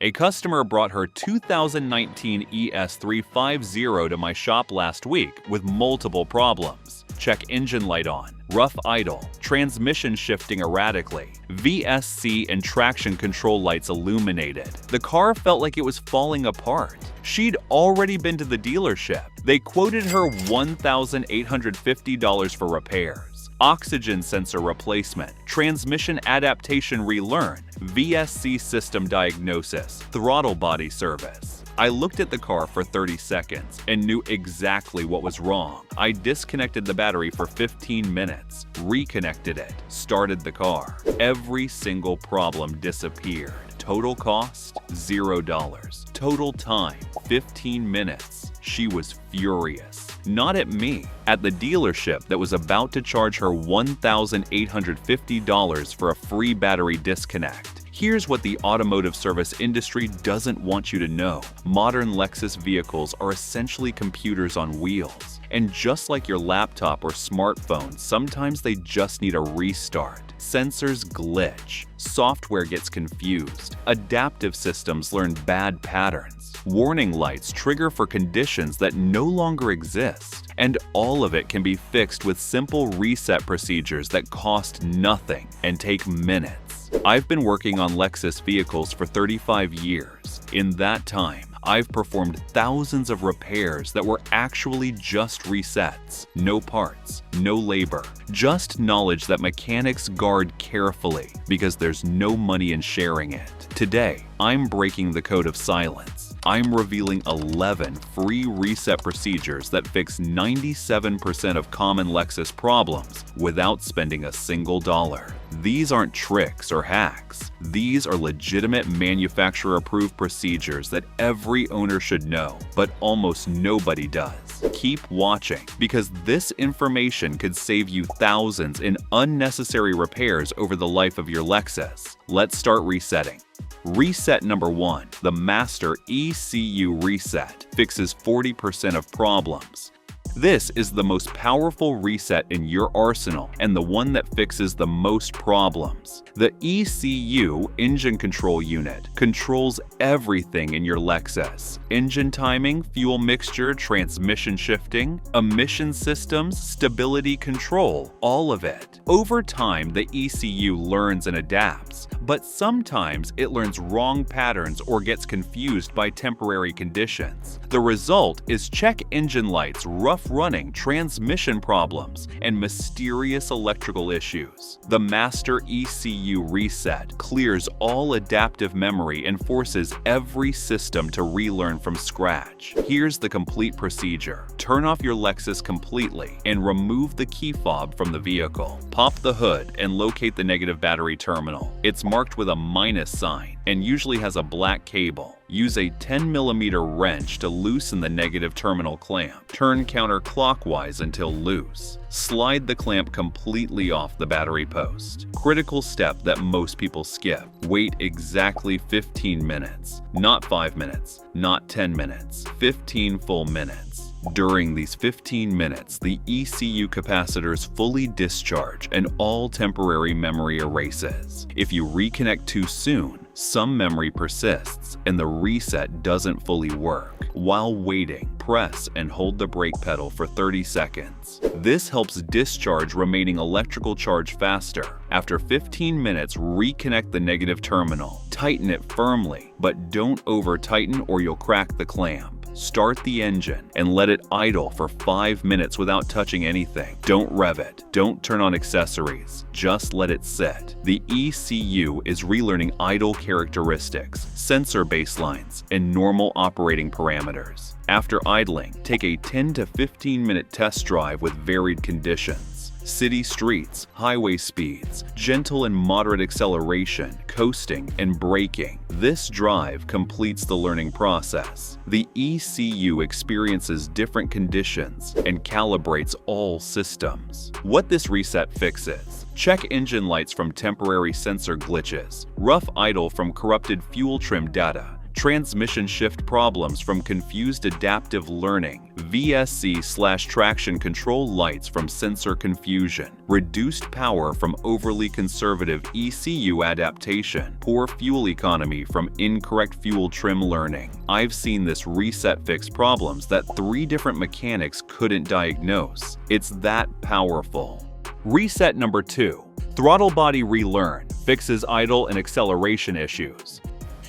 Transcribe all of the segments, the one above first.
A customer brought her 2019 ES350 to my shop last week with multiple problems. Check engine light on, rough idle, transmission shifting erratically, VSC and traction control lights illuminated. The car felt like it was falling apart. She'd already been to the dealership. They quoted her $1,850 for repairs, oxygen sensor replacement, transmission adaptation relearn, VSC system diagnosis, throttle body service. I looked at the car for 30 seconds and knew exactly what was wrong. I disconnected the battery for 15 minutes, reconnected it, started the car. Every single problem disappeared. Total cost, $0. Total time, 15 minutes. She was furious. Not at me, at the dealership that was about to charge her $1,850 for a free battery disconnect. Here's what the automotive service industry doesn't want you to know. Modern Lexus vehicles are essentially computers on wheels. And just like your laptop or smartphone, sometimes they just need a restart. Sensors glitch. Software gets confused. Adaptive systems learn bad patterns. Warning lights trigger for conditions that no longer exist. And all of it can be fixed with simple reset procedures that cost nothing and take minutes. I've been working on Lexus vehicles for 35 years. In that time, I've performed thousands of repairs that were actually just resets. No parts, no labor, just knowledge that mechanics guard carefully because there's no money in sharing it. Today, I'm breaking the code of silence. I'm revealing 11 free reset procedures that fix 97% of common Lexus problems without spending a single dollar. These aren't tricks or hacks. These are legitimate manufacturer-approved procedures that every owner should know, but almost nobody does. Keep watching, because this information could save you thousands in unnecessary repairs over the life of your Lexus. Let's start resetting. Reset number 1, the Master ECU Reset, fixes 40% of problems. This is the most powerful reset in your arsenal and the one that fixes the most problems. The ECU, Engine Control Unit, controls everything in your Lexus. Engine timing, fuel mixture, transmission shifting, emission systems, stability control, all of it. Over time, the ECU learns and adapts, but sometimes it learns wrong patterns or gets confused by temporary conditions. The result is check engine lights, rough running, transmission problems, and mysterious electrical issues. The Master ECU Reset clears all adaptive memory and forces every system to relearn from scratch. Here's the complete procedure. Turn off your Lexus completely and remove the key fob from the vehicle. Pop the hood and locate the negative battery terminal. It's marked with a minus sign and usually has a black cable. Use a 10mm wrench to loosen the negative terminal clamp. Turn counterclockwise until loose. Slide the clamp completely off the battery post. Critical step that most people skip. Wait exactly 15 minutes. Not 5 minutes, not 10 minutes, 15 full minutes. During these 15 minutes, the ECU capacitors fully discharge and all temporary memory erases. If you reconnect too soon, some memory persists and the reset doesn't fully work. While waiting, press and hold the brake pedal for 30 seconds. This helps discharge remaining electrical charge faster. After 15 minutes, reconnect the negative terminal. Tighten it firmly, but don't over-tighten or you'll crack the clamp. Start the engine and let it idle for 5 minutes without touching anything. Don't rev it. Don't turn on accessories. Just let it sit. The ECU is relearning idle characteristics, sensor baselines, and normal operating parameters. After idling, take a 10 to 15 minute test drive with varied conditions. City streets, highway speeds, gentle and moderate acceleration, coasting, and braking. This drive completes the learning process. The ECU experiences different conditions and calibrates all systems. What this reset fixes: check engine lights from temporary sensor glitches, rough idle from corrupted fuel trim data, transmission shift problems from confused adaptive learning, VSC/traction control lights from sensor confusion, reduced power from overly conservative ECU adaptation, poor fuel economy from incorrect fuel trim learning. I've seen this reset fix problems that 3 different mechanics couldn't diagnose. It's that powerful. Reset number 2. Throttle body relearn fixes idle and acceleration issues.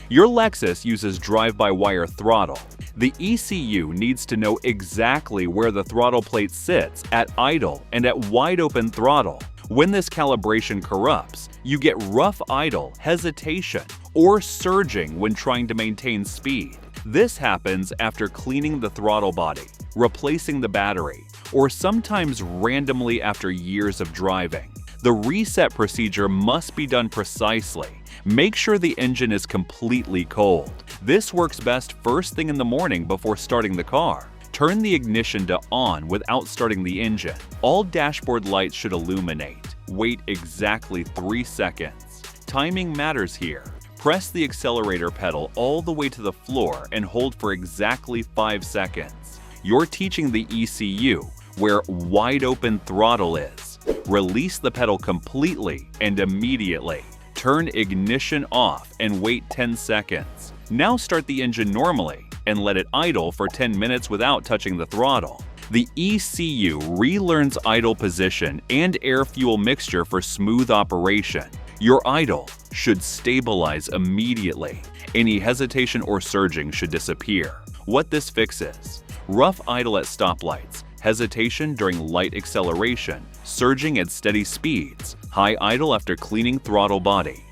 Your Lexus uses drive-by-wire throttle. The ECU needs to know exactly where the throttle plate sits at idle and at wide-open throttle. When this calibration corrupts, you get rough idle, hesitation, or surging when trying to maintain speed. This happens after cleaning the throttle body, replacing the battery, or sometimes randomly after years of driving. The reset procedure must be done precisely. Make sure the engine is completely cold. This works best first thing in the morning before starting the car. Turn the ignition to on without starting the engine. All dashboard lights should illuminate. Wait exactly 3 seconds. Timing matters here. Press the accelerator pedal all the way to the floor and hold for exactly 5 seconds. You're teaching the ECU where wide open throttle is. Release the pedal completely and immediately. Turn ignition off and wait 10 seconds. Now start the engine normally and let it idle for 10 minutes without touching the throttle. The ECU relearns idle position and air-fuel mixture for smooth operation. Your idle should stabilize immediately. Any hesitation or surging should disappear. What this fixes: rough idle at stoplights, hesitation during light acceleration, surging at steady speeds, high idle after cleaning throttle body.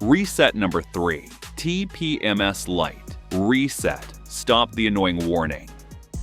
Reset number 3. TPMS light. Reset. Stop the annoying warning.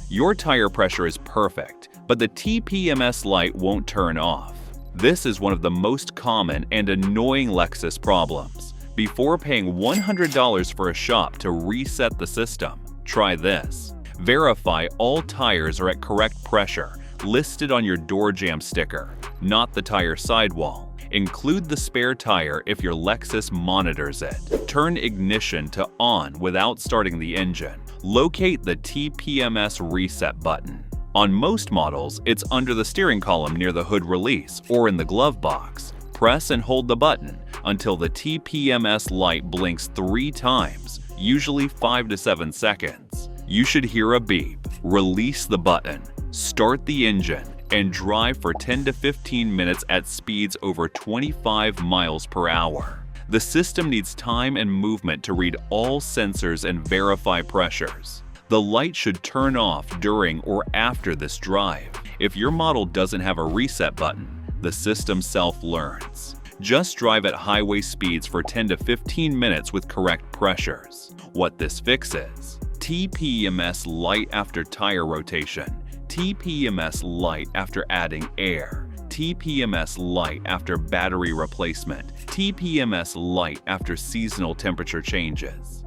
Your tire pressure is perfect, but the TPMS light won't turn off. This is one of the most common and annoying Lexus problems. Before paying $100 for a shop to reset the system, try this. Verify all tires are at correct pressure, listed on your door jamb sticker, not the tire sidewall. Include the spare tire if your Lexus monitors it. Turn ignition to on without starting the engine. Locate the TPMS reset button. On most models, it's under the steering column near the hood release or in the glove box. Press and hold the button until the TPMS light blinks 3 times, usually 5 to 7 seconds. You should hear a beep. Release the button, start the engine, and drive for 10 to 15 minutes at speeds over 25 miles per hour. The system needs time and movement to read all sensors and verify pressures. The light should turn off during or after this drive. If your model doesn't have a reset button, the system self-learns. Just drive at highway speeds for 10 to 15 minutes with correct pressures. What this fixes: TPMS light after tire rotation, TPMS light after adding air, TPMS light after battery replacement, TPMS light after seasonal temperature changes.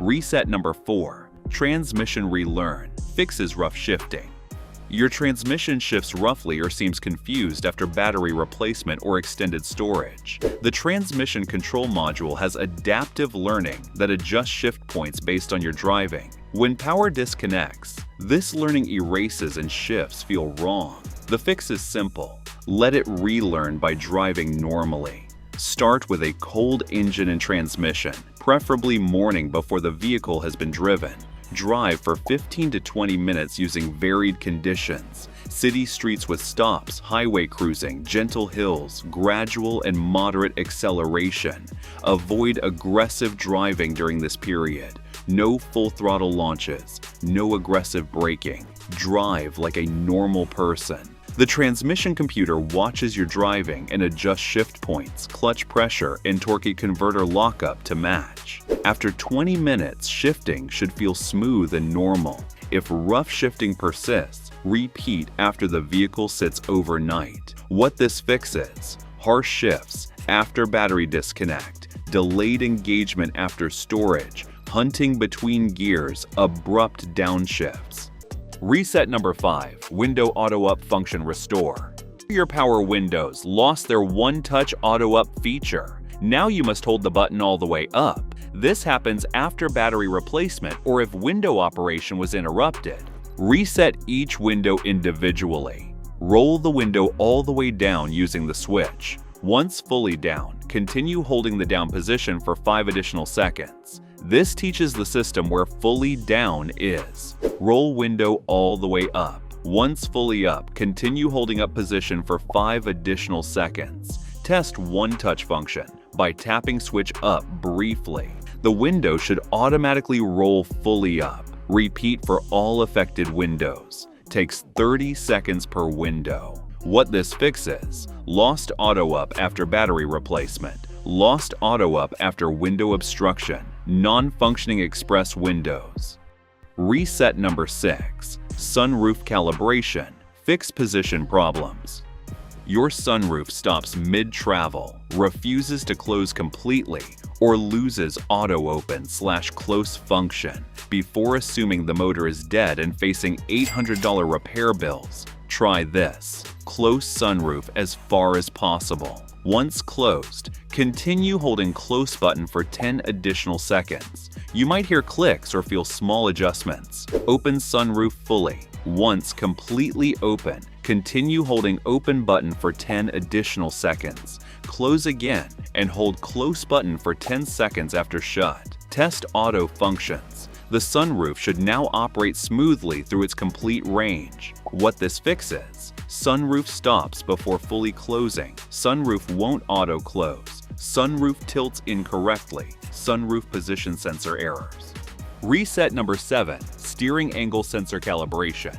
Reset number 4. Transmission relearn fixes rough shifting. Your transmission shifts roughly or seems confused after battery replacement or extended storage. The transmission control module has adaptive learning that adjusts shift points based on your driving. When power disconnects, this learning erases and shifts feel wrong. The fix is simple. Let it relearn by driving normally. Start with a cold engine and transmission, preferably morning before the vehicle has been driven. Drive for 15 to 20 minutes using varied conditions. City streets with stops, highway cruising, gentle hills, gradual and moderate acceleration. Avoid aggressive driving during this period. No full throttle launches, no aggressive braking. Drive like a normal person. The transmission computer watches your driving and adjusts shift points, clutch pressure, and torque converter lockup to match. After 20 minutes, shifting should feel smooth and normal. If rough shifting persists, repeat after the vehicle sits overnight. What this fixes: harsh shifts after battery disconnect, delayed engagement after storage, hunting between gears, abrupt downshifts. Reset number 5. Window Auto Up Function Restore. Your power windows lost their one-touch auto up feature. Now you must hold the button all the way up. This happens after battery replacement or if window operation was interrupted. Reset each window individually. Roll the window all the way down using the switch. Once fully down, continue holding the down position for 5 additional seconds. This teaches the system where fully down is. Roll window all the way up. Once fully up, continue holding up position for 5 additional seconds. Test one-touch function by tapping switch up briefly. The window should automatically roll fully up. Repeat for all affected windows. Takes 30 seconds per window. What this fixes: lost auto up after battery replacement, lost auto up after window obstruction, non-functioning express windows. Reset number 6. Sunroof calibration. Fix position problems. Your sunroof stops mid-travel, refuses to close completely, or loses auto-open/close function. Before assuming the motor is dead and facing $800 repair bills, try this. Close sunroof as far as possible. Once closed, continue holding close button for 10 additional seconds. You might hear clicks or feel small adjustments. Open sunroof fully. Once completely open, continue holding open button for 10 additional seconds. Close again and hold close button for 10 seconds after shut. Test auto functions. The sunroof should now operate smoothly through its complete range. What this fixes: sunroof stops before fully closing, sunroof won't auto-close, sunroof tilts incorrectly, sunroof position sensor errors. Reset number 7. Steering angle sensor calibration.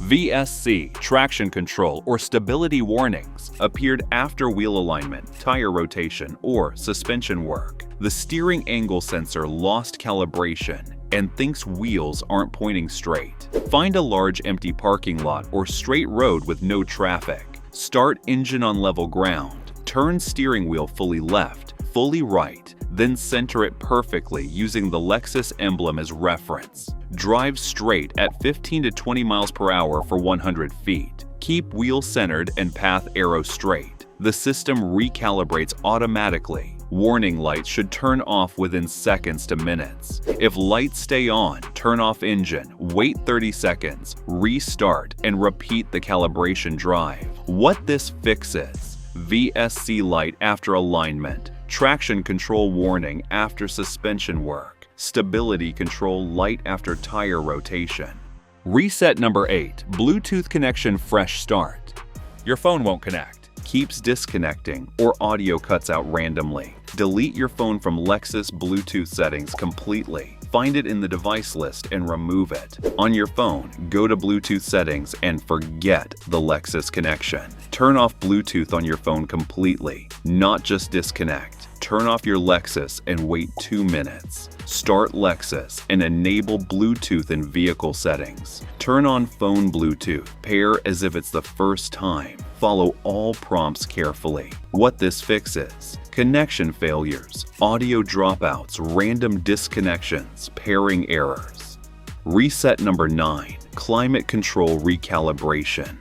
VSC, traction control, or stability warnings appeared after wheel alignment, tire rotation, or suspension work. The steering angle sensor lost calibration and thinks wheels aren't pointing straight. Find a large empty parking lot or straight road with no traffic. Start engine on level ground. Turn steering wheel fully left, fully right, then center it perfectly using the Lexus emblem as reference. Drive straight at 15 to 20 miles per hour for 100 feet. Keep wheel centered and path arrow straight. The system recalibrates automatically. Warning lights should turn off within seconds to minutes. If lights stay on, turn off engine, wait 30 seconds, restart, and repeat the calibration drive. What this fixes: VSC light after alignment, traction control warning after suspension work, stability control light after tire rotation. Reset number 8. Bluetooth connection fresh start. Your phone won't connect, keeps disconnecting, or audio cuts out randomly. Delete your phone from Lexus Bluetooth settings completely. Find it in the device list and remove it. On your phone, go to Bluetooth settings and forget the Lexus connection. Turn off Bluetooth on your phone completely, not just disconnect. Turn off your Lexus and wait 2 minutes. Start Lexus and enable Bluetooth in vehicle settings. Turn on phone Bluetooth. Pair as if it's the first time. Follow all prompts carefully. What this fixes: connection failures, audio dropouts, random disconnections, pairing errors. Reset number 9. Climate control recalibration.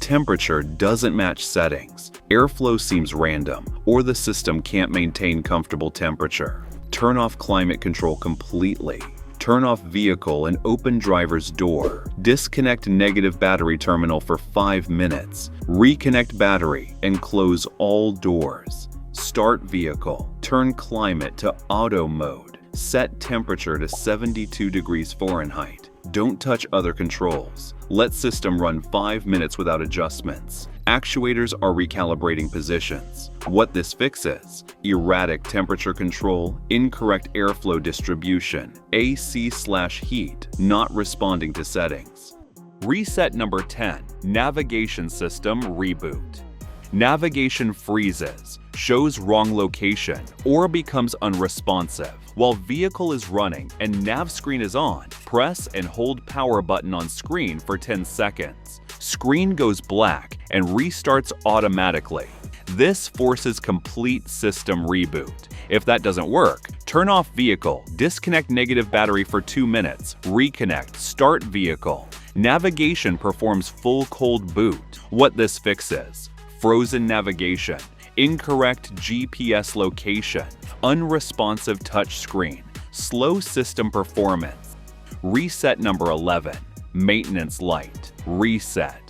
Temperature doesn't match settings, airflow seems random, or the system can't maintain comfortable temperature. Turn off climate control completely. Turn off vehicle and open driver's door. Disconnect negative battery terminal for 5 minutes. Reconnect battery and close all doors. Start vehicle. Turn climate to auto mode. Set temperature to 72 degrees Fahrenheit. Don't touch other controls. Let system run 5 minutes without adjustments. Actuators are recalibrating positions. What this fixes: erratic temperature control, incorrect airflow distribution, AC/heat, not responding to settings. Reset number 10. Navigation system reboot. Navigation freezes, shows wrong location, or becomes unresponsive. While vehicle is running and nav screen is on, press and hold power button on screen for 10 seconds. Screen goes black and restarts automatically. This forces complete system reboot. If that doesn't work, turn off vehicle, disconnect negative battery for 2 minutes, reconnect, start vehicle. Navigation performs full cold boot. What this fixes: frozen navigation. incorrect GPS location, unresponsive touchscreen, slow system performance. Reset number 11. Maintenance light. Reset.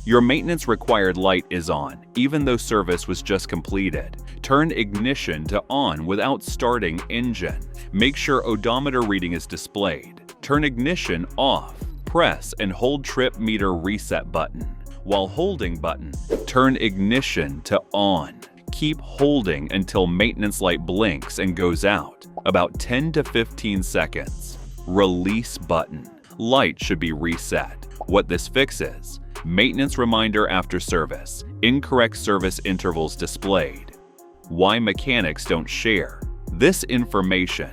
Your maintenance required light is on, even though service was just completed. Turn ignition to on without starting engine. Make sure odometer reading is displayed. Turn ignition off. Press and hold trip meter reset button. While holding button, turn ignition to on. Keep holding until maintenance light blinks and goes out, about 10 to 15 seconds. Release button. Light should be reset. What this fixes: maintenance reminder after service, incorrect service intervals displayed. Why mechanics don't share this information.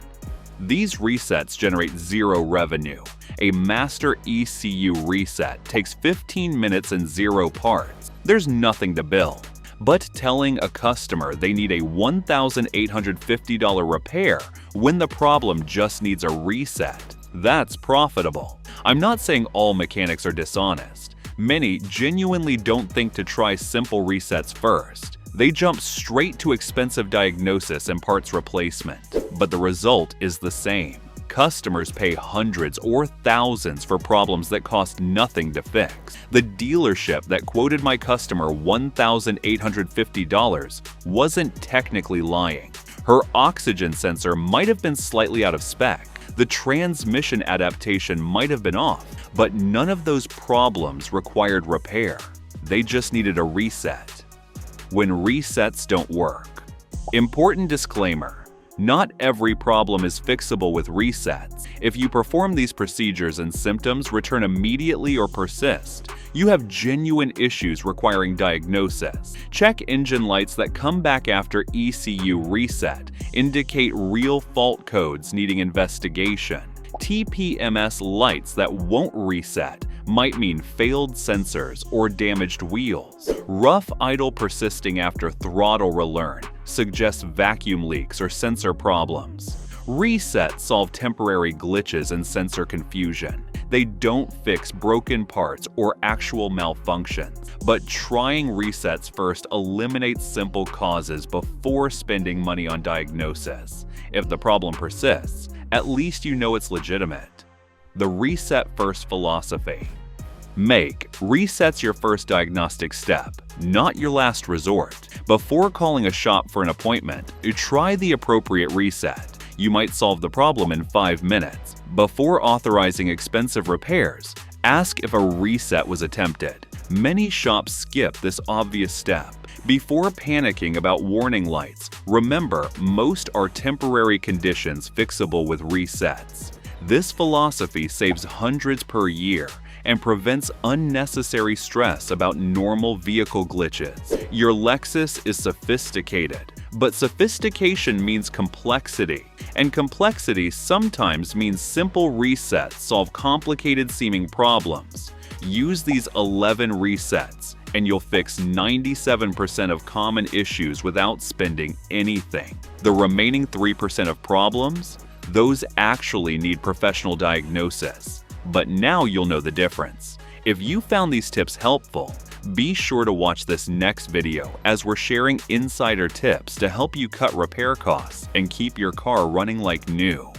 These resets generate zero revenue. A master ECU reset takes 15 minutes and 0 parts. There's nothing to bill. But telling a customer they need a $1,850 repair when the problem just needs a reset, that's profitable. I'm not saying all mechanics are dishonest. Many genuinely don't think to try simple resets first. They jump straight to expensive diagnosis and parts replacement. But the result is the same. Customers pay hundreds or thousands for problems that cost nothing to fix. The dealership that quoted my customer $1,850 wasn't technically lying. Her oxygen sensor might have been slightly out of spec. The transmission adaptation might have been off, but none of those problems required repair. They just needed a reset. When resets don't work. Important disclaimer: not every problem is fixable with resets. If you perform these procedures and symptoms return immediately or persist, you have genuine issues requiring diagnosis. Check engine lights that come back after ECU reset indicate real fault codes needing investigation. TPMS lights that won't reset might mean failed sensors or damaged wheels. Rough idle persisting after throttle relearn suggests vacuum leaks or sensor problems. Resets solve temporary glitches and sensor confusion. They don't fix broken parts or actual malfunctions. But trying resets first eliminates simple causes before spending money on diagnosis. If the problem persists, at least you know it's legitimate. The reset first philosophy. Make resets your first diagnostic step, not your last resort. Before calling a shop for an appointment, try the appropriate reset. You might solve the problem in 5 minutes. Before authorizing expensive repairs, ask if a reset was attempted. Many shops skip this obvious step. Before panicking about warning lights, remember most are temporary conditions fixable with resets. This philosophy saves hundreds per year and prevents unnecessary stress about normal vehicle glitches. Your Lexus is sophisticated, but sophistication means complexity, and complexity sometimes means simple resets solve complicated-seeming problems. Use these 11 resets, and you'll fix 97% of common issues without spending anything. The remaining 3% of problems, those actually need professional diagnosis. But now you'll know the difference. If you found these tips helpful, be sure to watch this next video as we're sharing insider tips to help you cut repair costs and keep your car running like new.